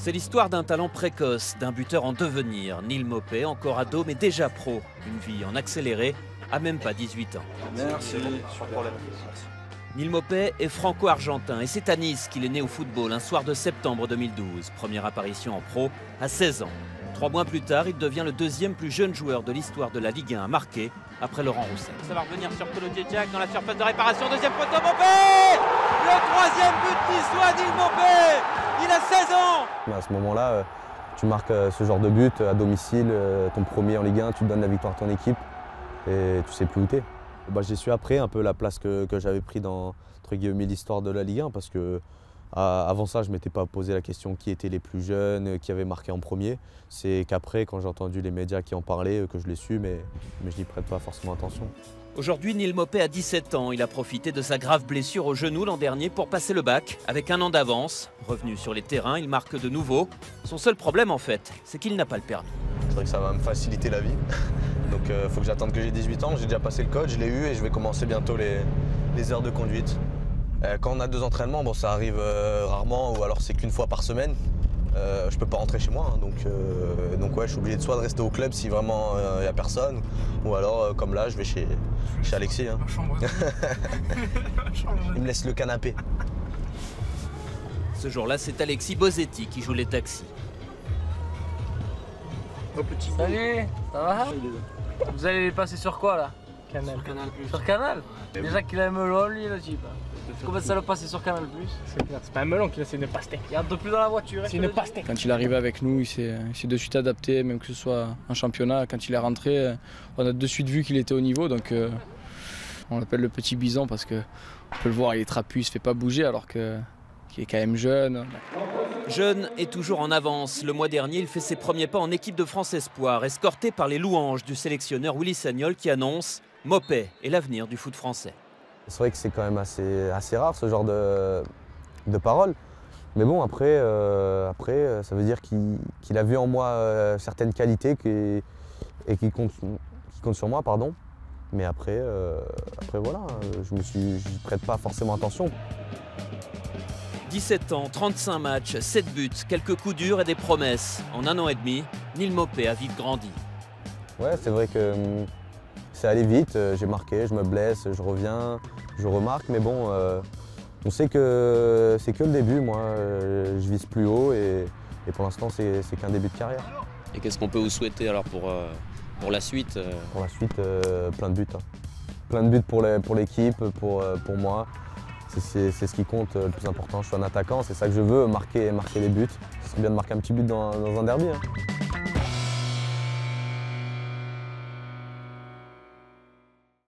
C'est l'histoire d'un talent précoce, d'un buteur en devenir. Neil Maupay, encore ado mais déjà pro. Une vie en accéléré, à même pas 18 ans. Merci, sans problème. Neil Maupay est franco-argentin et c'est à Nice qu'il est né au football un soir de septembre 2012. Première apparition en pro à 16 ans. 3 mois plus tard, il devient le deuxième plus jeune joueur de l'histoire de la Ligue 1 à marquer après Laurent Roussel. Ça va revenir sur Kolo Djedjak dans la surface de réparation. Deuxième poteau, Maupay! Le troisième but niçois, Neil Maupay! Il a 16 ans! À ce moment-là, tu marques ce genre de but à domicile, ton premier en Ligue 1, tu te donnes la victoire à ton équipe et tu sais plus où t'es. J'ai su après un peu la place que j'avais pris dans entre guillemets, l'histoire de la Ligue 1 parce que avant ça, je ne m'étais pas posé la question qui étaient les plus jeunes, qui avaient marqué en premier. C'est qu'après, quand j'ai entendu les médias qui en parlaient, que je l'ai su, mais je n'y prête pas forcément attention. Aujourd'hui, Neil Maupay a 17 ans. Il a profité de sa grave blessure au genou l'an dernier pour passer le bac avec 1 an d'avance. Revenu sur les terrains, il marque de nouveau. Son seul problème, en fait, c'est qu'il n'a pas le permis. C'est vrai que ça va me faciliter la vie. Donc il faut que j'attende que j'ai 18 ans. J'ai déjà passé le code, je l'ai eu et je vais commencer bientôt les heures de conduite. Quand on a 2 entraînements, bon, ça arrive rarement ou alors c'est qu'une fois par semaine. Je peux pas rentrer chez moi, hein, donc ouais, je suis obligé soit de rester au club si vraiment il n'y a personne, ou alors comme là, je vais chez Alexis. Hein. Il me laisse le canapé. Ce jour-là, c'est Alexis Bosetti qui joue les taxis. Salut, ça va? Vous allez les passer sur quoi là? Canal. Sur Canal+. Sur Canal? Déjà qu'il a un melon lui le type. Comment ça le passer sur Canal+? C'est clair, c'est pas un melon qu'il a, c'est une pastèque. Il rentre plus dans la voiture. C'est une pastèque. Quand il est arrivé avec nous, il s'est de suite adapté, même que ce soit en championnat. Quand il est rentré, on a de suite vu qu'il était au niveau, donc on l'appelle le petit bison parce qu'on peut le voir, il est trapu, il se fait pas bouger alors qu'il est quand même jeune. Jeune et toujours en avance. Le mois dernier, il fait ses premiers pas en équipe de France Espoir, escorté par les louanges du sélectionneur Willy Sagnol qui annonce « Maupay est l'avenir du foot français ». C'est vrai que c'est quand même assez rare ce genre de paroles. Mais bon, après ça veut dire qu'il a vu en moi certaines qualités et qui comptent sur moi, pardon. Mais après voilà, j'y prête pas forcément attention. 17 ans, 35 matchs, 7 buts, quelques coups durs et des promesses. En 1 an et demi, Neil Maupay a vite grandi. Ouais, c'est vrai que c'est allé vite, j'ai marqué, je me blesse, je reviens, je remarque, mais bon, on sait que c'est que le début, moi, je vise plus haut et pour l'instant c'est qu'un début de carrière. Et qu'est-ce qu'on peut vous souhaiter alors pour la suite? Pour la suite, plein de buts. Hein. Plein de buts pour l'équipe, pour moi. C'est ce qui compte le plus important. Je suis un attaquant, c'est ça que je veux, marquer les buts. Ce serait bien de marquer un petit but dans un derby. Hein.